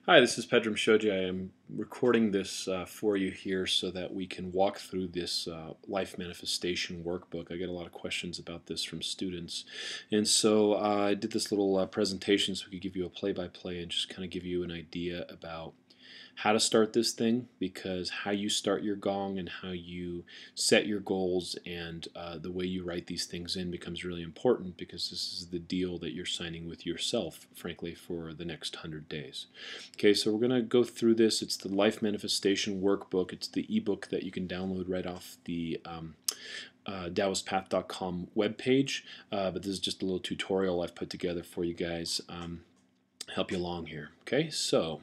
Hi, this is Pedram Shoji. I am recording this for you here so that we can walk through this Life Manifestation Workbook. I get a lot of questions about this from students. And so I did this little presentation so we could give you a play-by-play and just kind of give you an idea about how to start this thing, because how you start your Gong and how you set your goals and the way you write these things in becomes really important, because this is the deal that you're signing with yourself, frankly, for the next 100 days. Okay, so we're going to go through this. It's the Life Manifestation Workbook. It's the ebook that you can download right off the DaosPath.com webpage, but this is just a little tutorial I've put together for you guys, help you along here. Okay, so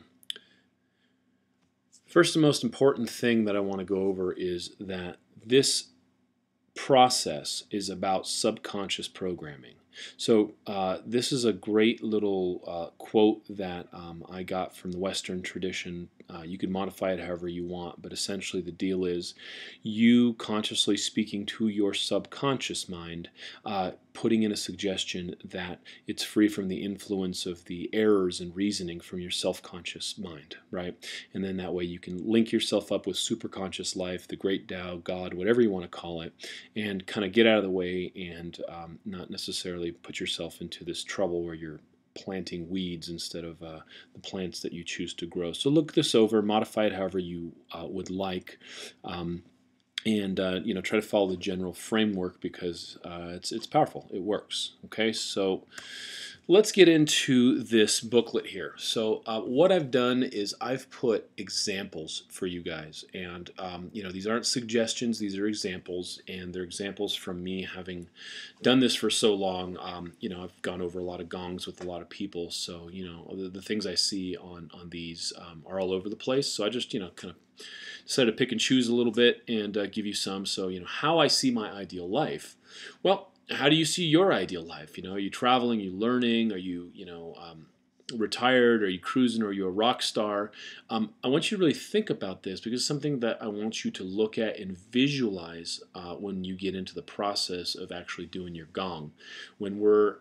first and most important thing that I want to go over is that this process is about subconscious programming. So this is a great little quote that I got from the Western tradition. You can modify it however you want, but essentially the deal is you consciously speaking to your subconscious mind, putting in a suggestion that it's free from the influence of the errors and reasoning from your self-conscious mind, right? And then that way you can link yourself up with superconscious life, the great Tao, God, whatever you want to call it, and kind of get out of the way and not necessarily put yourself into this trouble where you're planting weeds instead of the plants that you choose to grow. So look this over, modify it however you would like. And try to follow the general framework, because it's powerful. It works. Okay, so let's get into this booklet here. So what I've done is I've put examples for you guys, and these aren't suggestions. These are examples, and they're examples from me having done this for so long. I've gone over a lot of gongs with a lot of people, so the things I see on these are all over the place. So I just kind of decided to pick and choose a little bit and give you some. So how I see my ideal life. Well, how do you see your ideal life? Are you traveling? Are you learning? Are you retired? Are you cruising? Or are you a rock star? I want you to really think about this, because it's something that I want you to look at and visualize when you get into the process of actually doing your Gong. When we're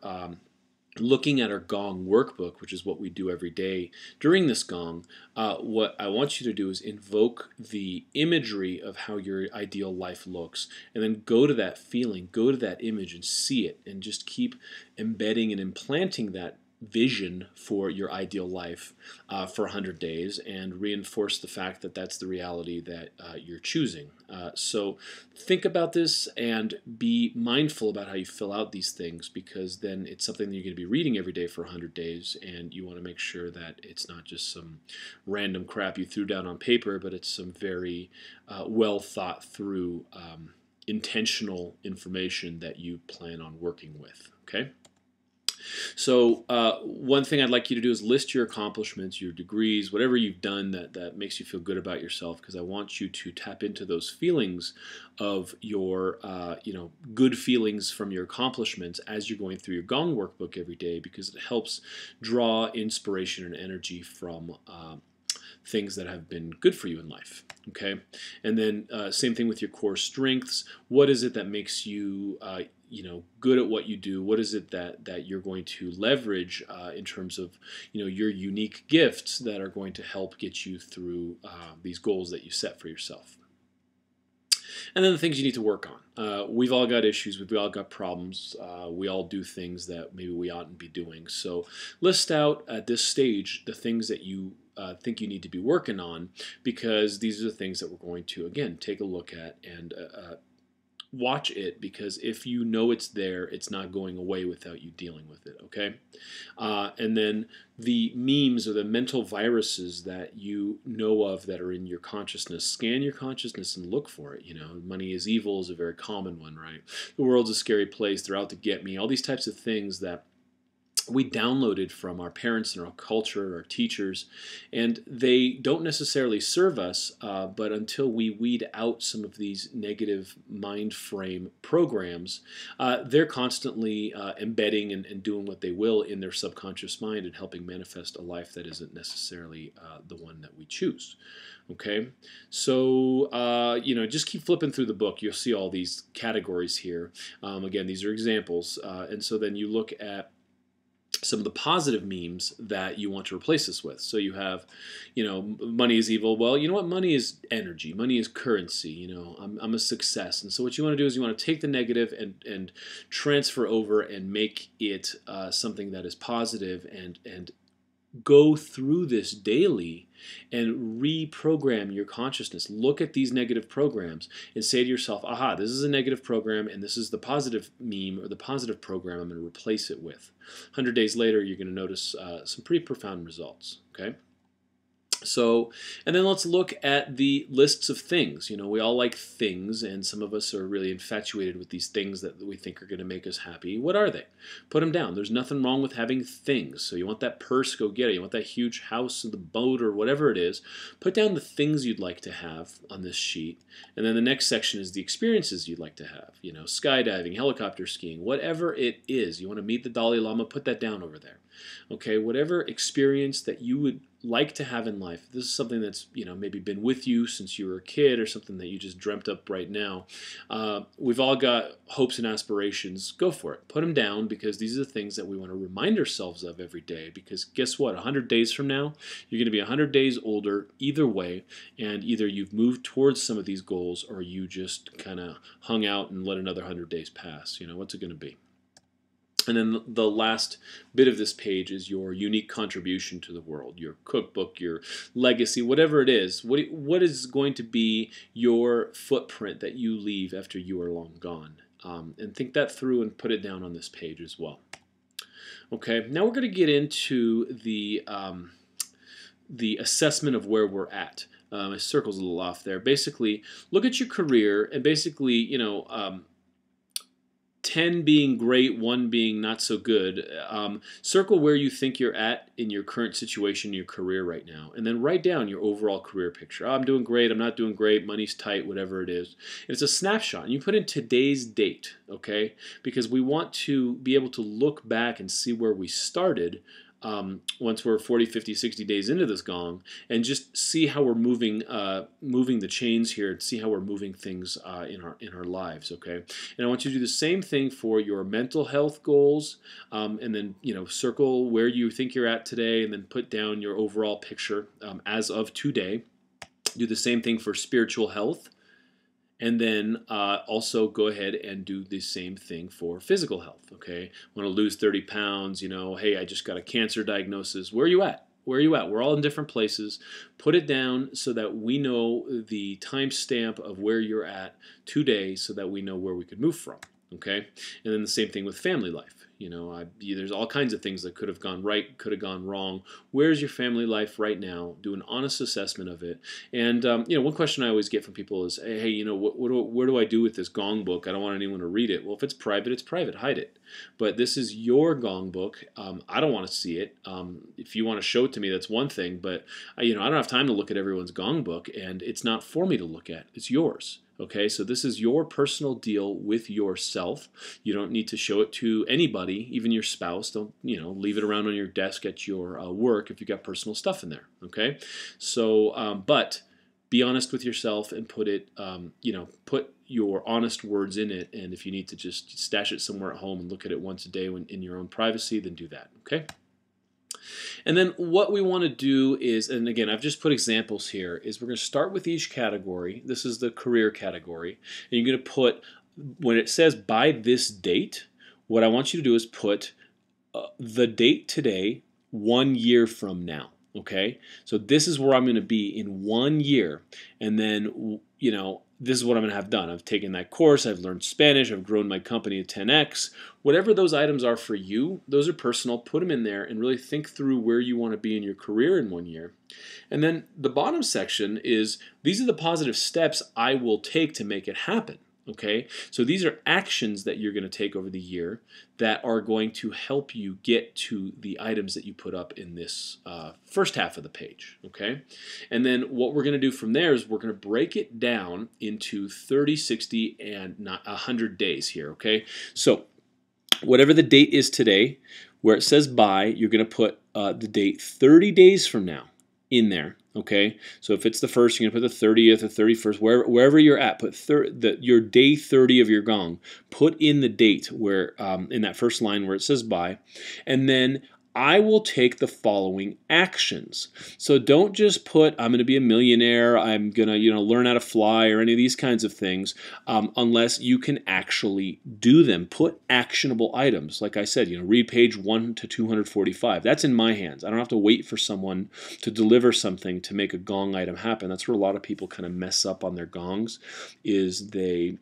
looking at our Gong workbook, which is what we do every day during this Gong, what I want you to do is invoke the imagery of how your ideal life looks, and then go to that feeling, go to that image and see it, and just keep embedding and implanting that vision for your ideal life for 100 days, and reinforce the fact that that's the reality that you're choosing. So think about this and be mindful about how you fill out these things, because then it's something that you're going to be reading every day for 100 days, and you want to make sure that it's not just some random crap you threw down on paper, but it's some very well thought through intentional information that you plan on working with. Okay? So one thing I'd like you to do is list your accomplishments, your degrees, whatever you've done that makes you feel good about yourself, because I want you to tap into those feelings of your good feelings from your accomplishments as you're going through your Gong workbook every day, because it helps draw inspiration and energy from things that have been good for you in life. Okay, and then same thing with your core strengths. What is it that makes you good at what you do? What is it that you're going to leverage in terms of your unique gifts that are going to help get you through these goals that you set for yourself? And then the things you need to work on. We've all got issues. We've all got problems. We all do things that maybe we oughtn't be doing. So list out at this stage the things that you think you need to be working on, because these are the things that we're going to, again, take a look at and watch it, because if you know it's there, it's not going away without you dealing with it, okay? And then the memes or the mental viruses that you know of that are in your consciousness, scan your consciousness and look for it. Money is evil is a very common one, right? The world's a scary place, they're out to get me, all these types of things that we downloaded from our parents and our culture, our teachers, and they don't necessarily serve us, but until we weed out some of these negative mind frame programs, they're constantly embedding and doing what they will in their subconscious mind and helping manifest a life that isn't necessarily the one that we choose. Okay, so just keep flipping through the book. You'll see all these categories here. Again, these are examples, and so then you look at some of the positive memes that you want to replace this with. So you have, money is evil. Well, you know what? Money is energy. Money is currency. I'm a success. And so what you want to do is you want to take the negative and transfer over and make it something that is positive, and go through this daily and reprogram your consciousness. Look at these negative programs and say to yourself, aha, this is a negative program, and this is the positive meme or the positive program I'm going to replace it with. 100 days later, you're going to notice some pretty profound results. Okay? So, and then let's look at the lists of things. We all like things, and some of us are really infatuated with these things that we think are going to make us happy. What are they? Put them down. There's nothing wrong with having things. So you want that purse, go get it. You want that huge house or the boat or whatever it is. Put down the things you'd like to have on this sheet. And then the next section is the experiences you'd like to have. Skydiving, helicopter skiing, whatever it is. You want to meet the Dalai Lama, put that down over there. Okay, whatever experience that you would like to have in life. This is something that's maybe been with you since you were a kid, or something that you just dreamt up right now. We've all got hopes and aspirations. Go for it. Put them down, because these are the things that we want to remind ourselves of every day. Because guess what? 100 days from now, you're going to be 100 days older either way, and either you've moved towards some of these goals, or you just kind of hung out and let another 100 days pass. What's it going to be? And then the last bit of this page is your unique contribution to the world, your cookbook, your legacy, whatever it is. What is going to be your footprint that you leave after you are long gone? And think that through and put it down on this page as well. Okay, now we're going to get into the assessment of where we're at. My circle's a little off there. Basically, look at your career, and basically, 10 being great, 1 being not so good. Circle where you think you're at in your current situation, in your career right now, and then write down your overall career picture. Oh, I'm doing great, I'm not doing great, money's tight, whatever it is. And it's a snapshot, and you put in today's date, okay? Because we want to be able to look back and see where we started once we're 40, 50, 60 days into this Gong, and just see how we're moving the chains here, and see how we're moving things in our lives, okay? And I want you to do the same thing for your mental health goals, and then circle where you think you're at today, and then put down your overall picture as of today. Do the same thing for spiritual health. And then also go ahead and do the same thing for physical health, okay? Want to lose 30 pounds, hey, I just got a cancer diagnosis. Where are you at? Where are you at? We're all in different places. Put it down so that we know the timestamp of where you're at today, so that we know where we could move from, okay? And then the same thing with family life. There's all kinds of things that could have gone right, could have gone wrong. Where's your family life right now? Do an honest assessment of it. And one question I always get from people is, hey, where do I do with this Gong book? I don't want anyone to read it. Well, if it's private, it's private. Hide it. But this is your Gong book. I don't want to see it. If you want to show it to me, that's one thing. But I don't have time to look at everyone's Gong book, and it's not for me to look at. It's yours. Okay, so this is your personal deal with yourself. You don't need to show it to anybody, even your spouse. Don't leave it around on your desk at your work if you got personal stuff in there. Okay, so but be honest with yourself and put it, put your honest words in it. And if you need to just stash it somewhere at home and look at it once a day in your own privacy, then do that. Okay. And then what we want to do is, and again, I've just put examples here, is we're going to start with each category. This is the career category. And you're going to put, when it says by this date, what I want you to do is put the date today, 1 year from now. Okay? So this is where I'm going to be in 1 year. And then, this is what I'm going to have done. I've taken that course, I've learned Spanish, I've grown my company to 10x. Whatever those items are for you, those are personal. Put them in there and really think through where you want to be in your career in 1 year. And then the bottom section is, these are the positive steps I will take to make it happen. Okay, so these are actions that you're going to take over the year that are going to help you get to the items that you put up in this first half of the page. Okay, and then what we're going to do from there is we're going to break it down into 30, 60, and 100 days here. Okay, so whatever the date is today, where it says by, you're going to put the date 30 days from now in there. Okay, so if it's the first, you're going to put the 30th or 31st, wherever you're at. Put your day 30 of your gong. Put in the date where in that first line where it says bye, and then I will take the following actions. So don't just put I'm going to be a millionaire, I'm going to learn how to fly or any of these kinds of things unless you can actually do them. Put actionable items. Like I said, read page 1 to 245. That's in my hands. I don't have to wait for someone to deliver something to make a gong item happen. That's where a lot of people kind of mess up on their gongs, is they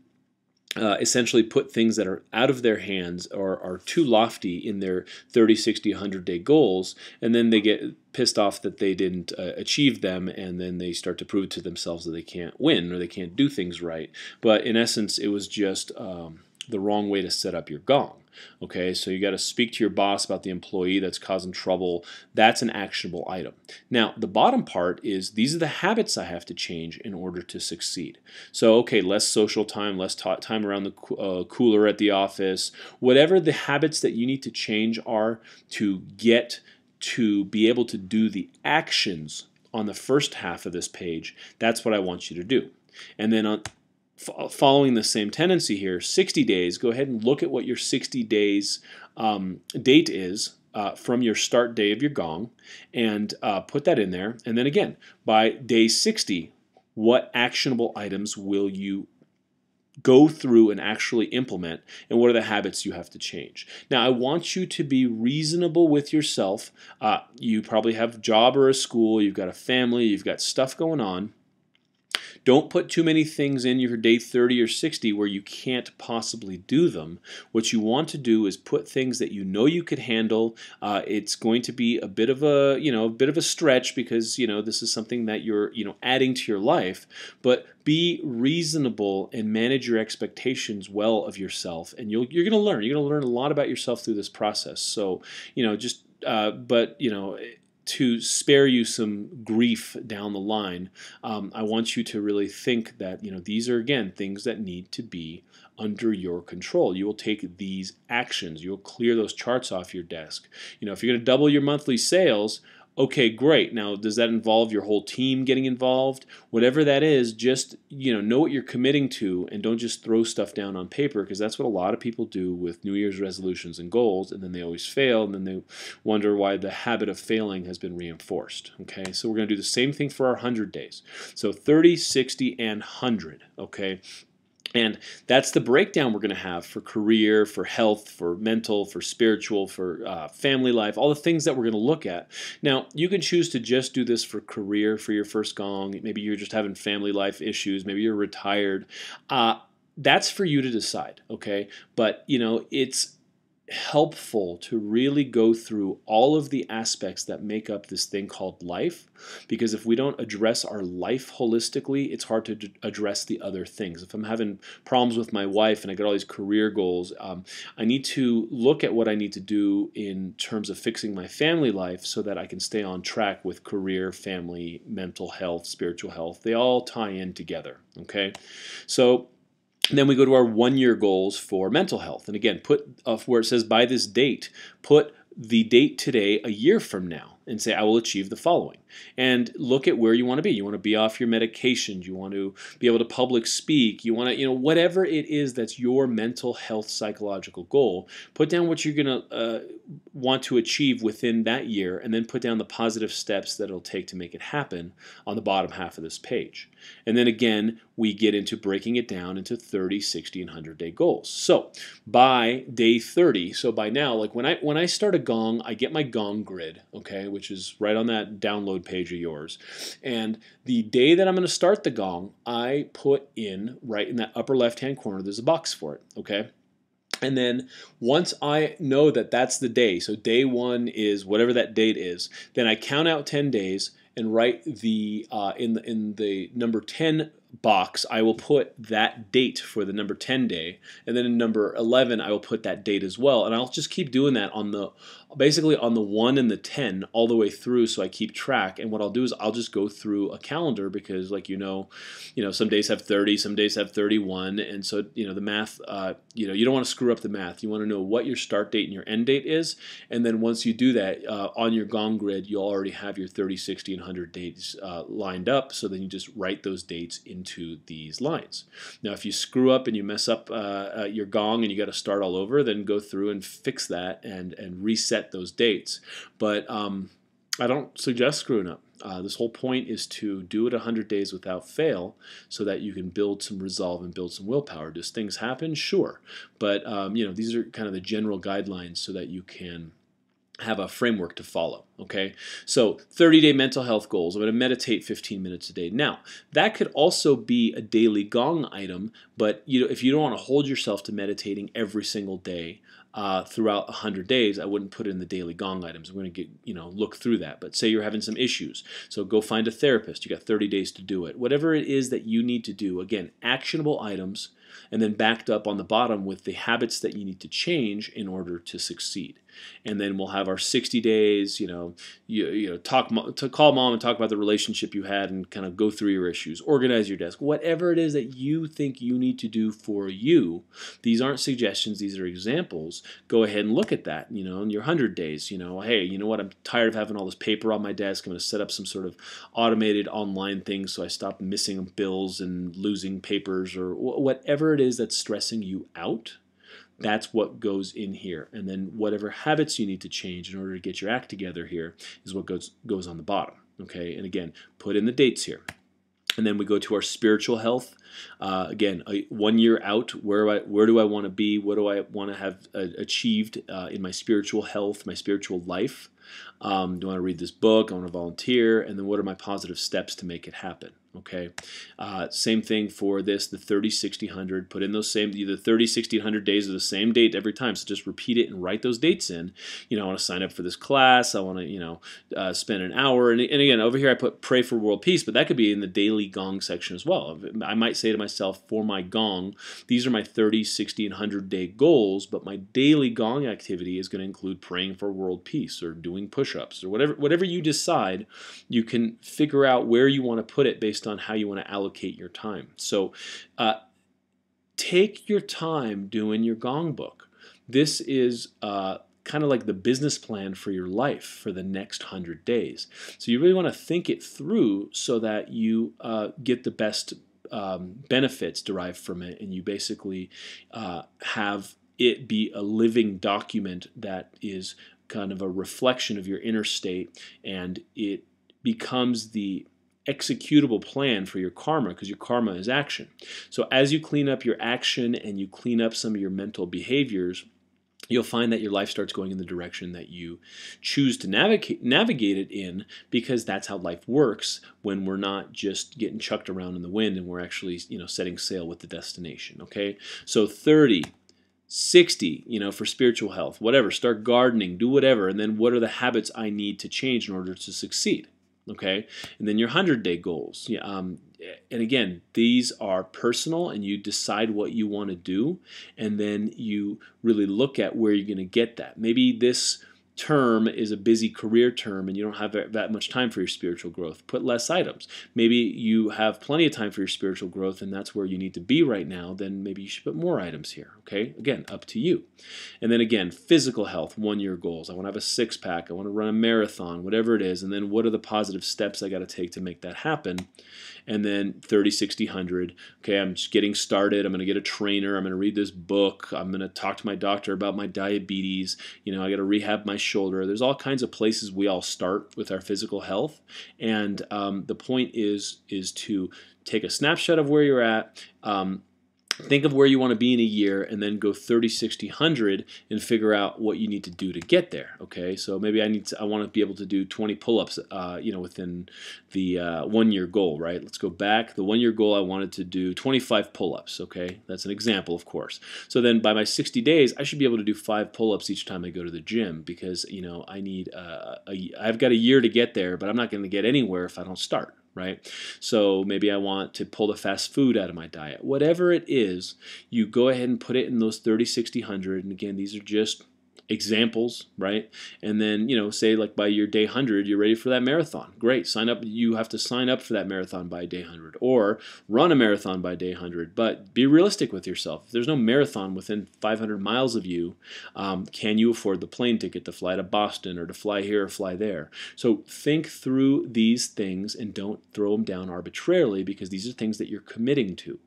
essentially put things that are out of their hands or are too lofty in their 30, 60, 100-day goals, and then they get pissed off that they didn't achieve them, and then they start to prove to themselves that they can't win or they can't do things right. But in essence, it was just the wrong way to set up your gong. Okay, so you got to speak to your boss about the employee that's causing trouble. That's an actionable item. Now, the bottom part is these are the habits I have to change in order to succeed. So, okay, less social time, less time around the cooler at the office, whatever the habits that you need to change are to get to be able to do the actions on the first half of this page, that's what I want you to do. And then following the same tendency here, 60 days, go ahead and look at what your 60 days date is from your start day of your gong, and put that in there. And then again, by day 60, what actionable items will you go through and actually implement, and what are the habits you have to change? Now, I want you to be reasonable with yourself. You probably have a job or a school, you've got a family, you've got stuff going on. Don't put too many things in your day 30 or 60 where you can't possibly do them. What you want to do is put things that you know you could handle. It's going to be a bit of a stretch because this is something that you're adding to your life. But be reasonable and manage your expectations well of yourself, and you're going to learn. You're going to learn a lot about yourself through this process. So to spare you some grief down the line, I want you to really think that these are, again, things that need to be under your control. You will take these actions. You'll clear those charts off your desk. If you're going to double your monthly sales, okay, great. Now, does that involve your whole team getting involved? Whatever that is, just know what you're committing to, and don't just throw stuff down on paper, because that's what a lot of people do with New Year's resolutions and goals, and then they always fail, and then they wonder why the habit of failing has been reinforced. Okay, so we're going to do the same thing for our 100 days. So 30, 60, and 100. Okay. And that's the breakdown we're going to have for career, for health, for mental, for spiritual, for family life, all the things that we're going to look at. Now, you can choose to just do this for career, for your first gong. Maybe you're just having family life issues. Maybe you're retired. That's for you to decide, okay? But, it's helpful to really go through all of the aspects that make up this thing called life, because if we don't address our life holistically, it's hard to address the other things. If I'm having problems with my wife and I got all these career goals, I need to look at what I need to do in terms of fixing my family life so that I can stay on track with career, family, mental health, spiritual health. They all tie in together, okay? So then we go to our 1-year goals for mental health. And again, put where it says by this date, put the date today a year from now and say, I will achieve the following. And look at where you want to be. You want to be off your medications. You want to be able to public speak. You want to, whatever it is that's your mental health psychological goal, put down what you're going to want to achieve within that year, and then put down the positive steps that it'll take to make it happen on the bottom half of this page. And then again, we get into breaking it down into 30, 60, and 100-day goals. So by day 30, so by now, like when I start a gong, I get my gong grid, okay, which is right on that download page of yours. And the day that I'm going to start the gong, I put in right in that upper left-hand corner, there's a box for it, okay? And then once I know that that's the day, so day 1 is whatever that date is, then I count out 10 days and write the in the number 10 box, I will put that date for the number 10 day, and then in number 11 I will put that date as well, and I'll just keep doing that on basically on the 1 and the 10 all the way through, so I keep track. And what I'll do is I'll just go through a calendar, because like some days have 30, some days have 31, and so the math, you don't want to screw up the math. You want to know what your start date and your end date is, and then once you do that on your Gong grid, you'll already have your 30, 60, and 100 dates lined up. So then you just write those dates into these lines. Now, if you screw up and you mess up your Gong and you got to start all over, then go through and fix that and reset those dates. But I don't suggest screwing up. This whole point is to do it 100 days without fail, so that you can build some resolve and build some willpower. Does things happen? Sure. But these are kind of the general guidelines so that you can have a framework to follow. Okay, so 30-day mental health goals. I'm going to meditate 15 minutes a day. Now, that could also be a daily Gong item, but if you don't want to hold yourself to meditating every single day throughout 100 days, I wouldn't put it in the daily Gong items. I'm going to look through that. But say you're having some issues, so go find a therapist. You got 30 days to do it. Whatever it is that you need to do, again, actionable items, and then backed up on the bottom with the habits that you need to change in order to succeed. And then we'll have our 60 days, call mom and talk about the relationship you had and kind of go through your issues, organize your desk, whatever it is that you think you need to do for you. These aren't suggestions, these are examples. Go ahead and look at that, in your 100 days, hey, you know what, I'm tired of having all this paper on my desk. I'm going to set up some sort of automated online thing so I stop missing bills and losing papers, or whatever it is that's stressing you out. That's what goes in here. And then whatever habits you need to change in order to get your act together here is what goes on the bottom. Okay, and again, put in the dates here. And then we go to our spiritual health. Again, 1 year out, where do I want to be? What do I want to have achieved in my spiritual health, my spiritual life? Do I want to read this book? I want to volunteer. And then what are my positive steps to make it happen? Okay, same thing for this, the 30, 60, 100. Put in those same, either 30, 60, 100 days are the same date every time. So just repeat it and write those dates in. I want to sign up for this class. I want to, spend an hour. And again, over here I put pray for world peace, but that could be in the daily Gong section as well. I might say to myself, for my Gong, these are my 30, 60, and 100 day goals, but my daily Gong activity is going to include praying for world peace or doing push-ups or whatever you decide. You can figure out where you want to put it based on how you want to allocate your time. So take your time doing your Gong book. This is kind of like the business plan for your life for the next 100 days. So you really want to think it through so that you get the best benefits derived from it, and you basically have it be a living document that is kind of a reflection of your inner state, and it becomes the executable plan for your karma, because your karma is action. So as you clean up your action and you clean up some of your mental behaviors, you'll find that your life starts going in the direction that you choose to navigate it in, because that's how life works when we're not just getting chucked around in the wind and we're actually setting sail with the destination. Okay, so 30, 60, for spiritual health, whatever, start gardening, do whatever, and then what are the habits I need to change in order to succeed? Okay, and then your 100-day goals. And again, these are personal, and you decide what you want to do, and then you really look at where you're going to get that. Maybe this term is a busy career term and you don't have that much time for your spiritual growth. Put less items. Maybe you have plenty of time for your spiritual growth and that's where you need to be right now. Then maybe you should put more items here. Okay, again, up to you. And then again, physical health, 1 year goals. I want to have a six-pack. I want to run a marathon, whatever it is. And then what are the positive steps I got to take to make that happen? And then 30, 60, 100. Okay, I'm just getting started. I'm going to get a trainer. I'm going to read this book. I'm going to talk to my doctor about my diabetes. I got to rehab my shoulder. There's all kinds of places we all start with our physical health. And the point is to take a snapshot of where you're at, think of where you want to be in a year, and then go 30, 60, 100 and figure out what you need to do to get there. Okay, so maybe I want to be able to do 20 pull-ups, within the 1 year goal, right? Let's go back. The 1 year goal, I wanted to do 25 pull-ups. Okay, that's an example, of course. So then by my 60 days, I should be able to do 5 pull-ups each time I go to the gym, because I need I've got a year to get there, but I'm not going to get anywhere if I don't start. Right? So maybe I want to pull the fast food out of my diet. Whatever it is, you go ahead and put it in those 30, 60, 100. And again, these are just examples, right? And then, say like by your day 100, you're ready for that marathon. Great, sign up. You have to sign up for that marathon by day 100 or run a marathon by day 100, but be realistic with yourself. If there's no marathon within 500 miles of you, can you afford the plane ticket to fly to Boston or to fly here or fly there? So think through these things and don't throw them down arbitrarily, because these are things that you're committing to.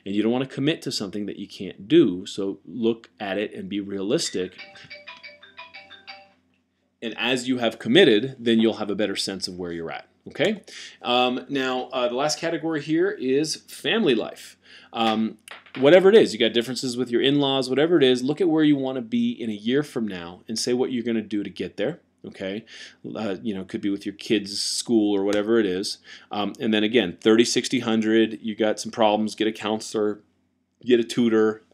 And you don't want to commit to something that you can't do, so look at it and be realistic. And as you have committed, then you'll have a better sense of where you're at. Okay? Now, the last category here is family life. Whatever it is, you got differences with your in-laws, whatever it is, look at where you want to be in a year from now and say what you're going to do to get there. Okay, could be with your kids' school or whatever it is. And then again, 30, 60, 100, you got some problems, get a counselor, get a tutor.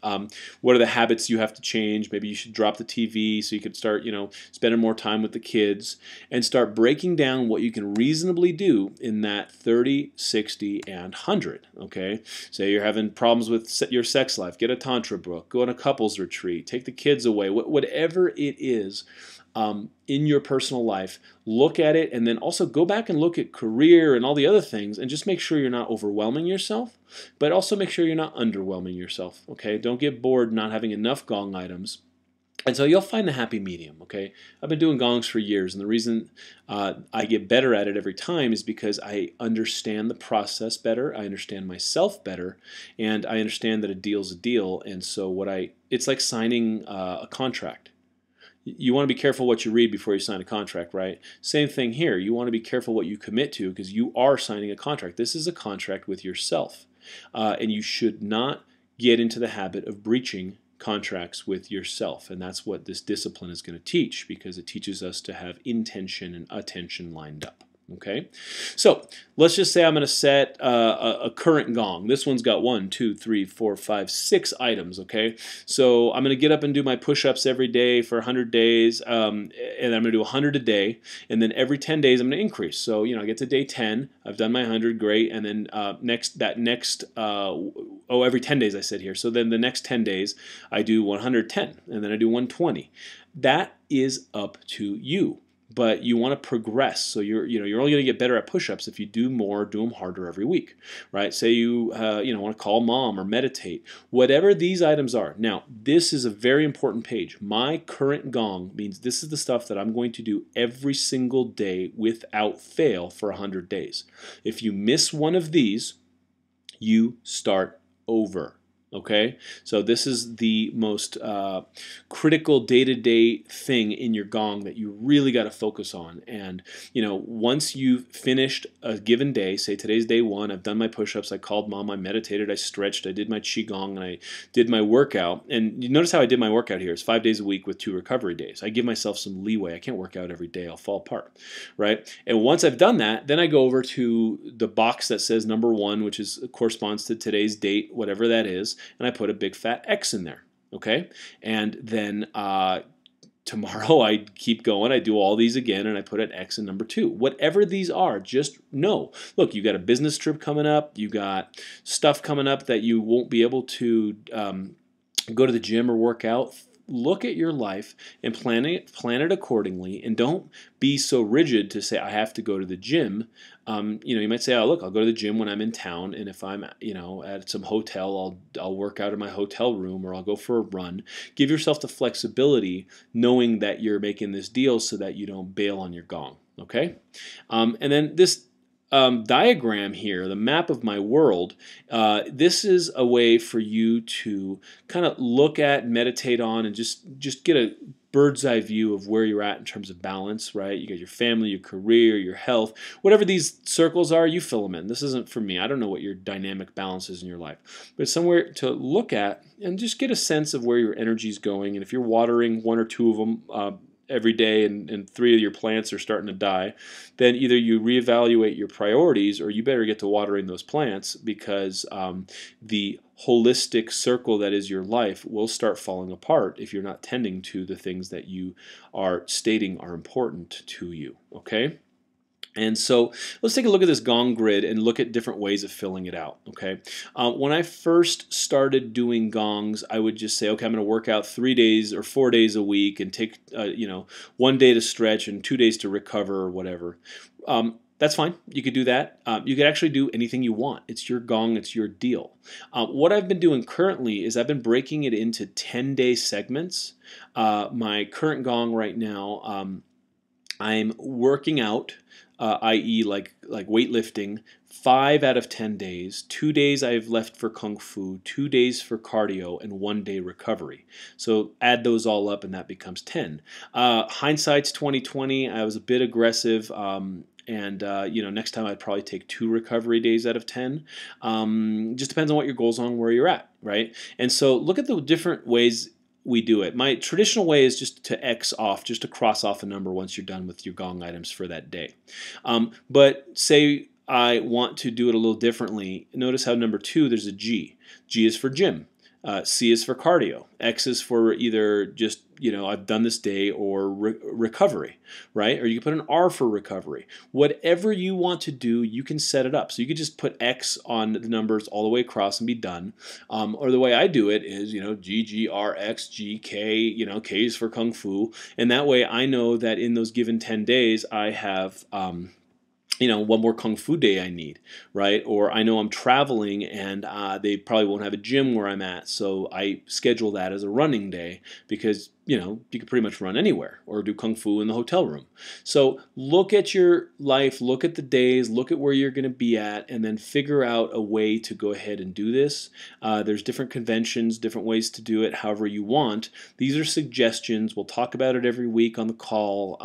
What are the habits you have to change? Maybe you should drop the TV so you could start, spending more time with the kids, and start breaking down what you can reasonably do in that 30, 60, and 100. Okay, say you're having problems with your sex life, get a tantra book, go on a couples retreat, take the kids away, whatever it is. In your personal life, look at it, and then also go back and look at career and all the other things, and just make sure you're not overwhelming yourself, but also make sure you're not underwhelming yourself. Okay, don't get bored not having enough Gong items. And so you'll find a happy medium. Okay, I've been doing Gongs for years, and the reason I get better at it every time is because I understand the process better, I understand myself better, and I understand that a deal's a deal. And so it's like signing a contract. You want to be careful what you read before you sign a contract, right? Same thing here. You want to be careful what you commit to, because you are signing a contract. This is a contract with yourself. And you should not get into the habit of breaching contracts with yourself. And that's what this discipline is going to teach, because it teaches us to have intention and attention lined up. Okay, so let's just say I'm going to set a current Gong. This one's got 1, 2, 3, 4, 5, 6 items. Okay, so I'm going to get up and do my push-ups every day for 100 days, and I'm going to do 100 a day, and then every 10 days I'm going to increase. So I get to day 10, I've done my 100, great, and then every 10 days I said here. So then the next 10 days I do 110, and then I do 120. That is up to you. But you want to progress, so you're only going to get better at push-ups if you do more, do them harder every week, right? Say you want to call mom or meditate, whatever these items are. Now, this is a very important page. My current Gong means this is the stuff that I'm going to do every single day without fail for 100 days. If you miss one of these, you start over. Okay, so this is the most critical day-to-day thing in your Gong that you really got to focus on. And once you've finished a given day, say today's day 1, I've done my push-ups, I called mom, I meditated, I stretched, I did my Qigong, and I did my workout. And you notice how I did my workout here. It's 5 days a week with 2 recovery days. I give myself some leeway. I can't work out every day. I'll fall apart, right? And once I've done that, then I go over to the box that says number 1, which corresponds to today's date, whatever that is, and I put a big fat X in there, okay? And then tomorrow I keep going, I do all these again, and I put an X in number 2. Whatever these are, just know. Look, you got a business trip coming up, you got stuff coming up that you won't be able to go to the gym or work out. Look at your life and plan it accordingly, and don't be so rigid to say I have to go to the gym. You might say, oh look, I'll go to the gym when I'm in town, and if I'm at some hotel, I'll work out in my hotel room, or I'll go for a run. Give yourself the flexibility, knowing that you're making this deal so that you don't bail on your Gong. Okay, and then this diagram here, the map of my world, this is a way for you to kind of look at, meditate on, and just get a bird's eye view of where you're at in terms of balance, right? You got your family, your career, your health, whatever these circles are, you fill them in. This isn't for me. I don't know what your dynamic balance is in your life, but it's somewhere to look at and just get a sense of where your energy is going. And if you're watering 1 or 2 of them every day, and 3 of your plants are starting to die, then either you reevaluate your priorities, or you better get to watering those plants, because the holistic circle that is your life will start falling apart if you're not tending to the things that you are stating are important to you. Okay? And so let's take a look at this Gong grid and look at different ways of filling it out. Okay, when I first started doing Gongs, I would just say, okay, I'm going to work out 3 days or 4 days a week and take 1 day to stretch and 2 days to recover or whatever. That's fine. You could do that. You could actually do anything you want. It's your Gong. It's your deal. What I've been doing currently is I've been breaking it into 10-day segments. My current Gong right now, I'm working out, i.e., like weightlifting, 5 out of 10 days. 2 days I've left for kung fu, 2 days for cardio, and 1 day recovery. So add those all up, and that becomes 10. Hindsight's 2020. I was a bit aggressive. And next time I'd probably take 2 recovery days out of 10. Just depends on what your goals are and where you're at, right? And so look at the different ways we do it. My traditional way is just to X off, just to cross off a number once you're done with your Gong items for that day. But say I want to do it a little differently. Notice how number 2, there's a G. G is for gym. C is for cardio. X is for either just, I've done this day, or recovery, right? Or you can put an R for recovery. Whatever you want to do, you can set it up. So you could just put X on the numbers all the way across and be done. Or the way I do it is, G, G, R, X, G, K, K is for Kung Fu. And that way I know that in those given 10 days, I have, one more Kung Fu day I need, right? Or I know I'm traveling and they probably won't have a gym where I'm at, so I schedule that as a running day because, you can pretty much run anywhere or do Kung Fu in the hotel room. So look at your life, look at the days, look at where you're going to be at, and then figure out a way to go ahead and do this. There's different conventions, different ways to do it, however you want. These are suggestions. We'll talk about it every week on the call,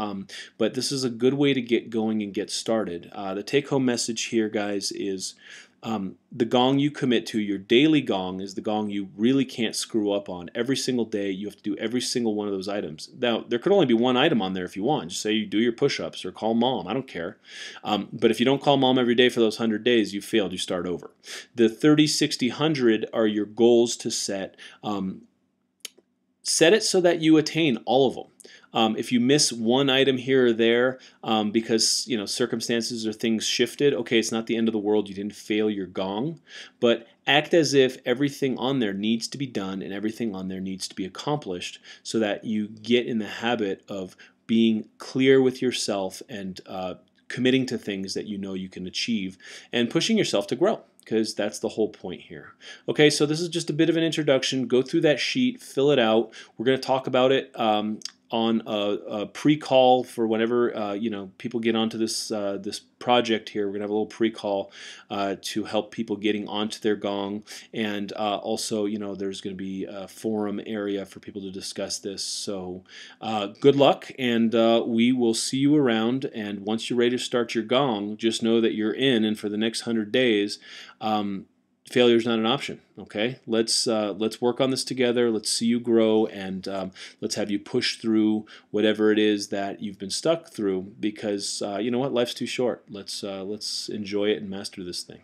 but this is a good way to get going and get started. The take-home message here, guys, is the Gong you commit to, your daily Gong, is the Gong you really can't screw up on. Every single day, you have to do every single one of those items. Now, there could only be one item on there if you want. Just say you do your push-ups or call mom. I don't care. But if you don't call mom every day for those 100 days, you failed. You start over. The 30, 60, 100 are your goals to set. Set it so that you attain all of them. If you miss one item here or there because circumstances or things shifted, okay, it's not the end of the world. You didn't fail your Gong, but act as if everything on there needs to be done and everything on there needs to be accomplished, so that you get in the habit of being clear with yourself and committing to things that you know you can achieve and pushing yourself to grow, because that's the whole point here. Okay, so this is just a bit of an introduction. Go through that sheet, fill it out. We're going to talk about it on a pre-call for whenever people get onto this this project here. We're gonna have a little pre-call to help people getting onto their Gong, and also there's going to be a forum area for people to discuss this. So good luck, and we will see you around. And once you're ready to start your Gong, just know that you're in, and for the next 100 days. Failure is not an option. Okay, let's work on this together. Let's see you grow, and let's have you push through whatever it is that you've been stuck through. Because you know what, life's too short. Let's enjoy it and master this thing.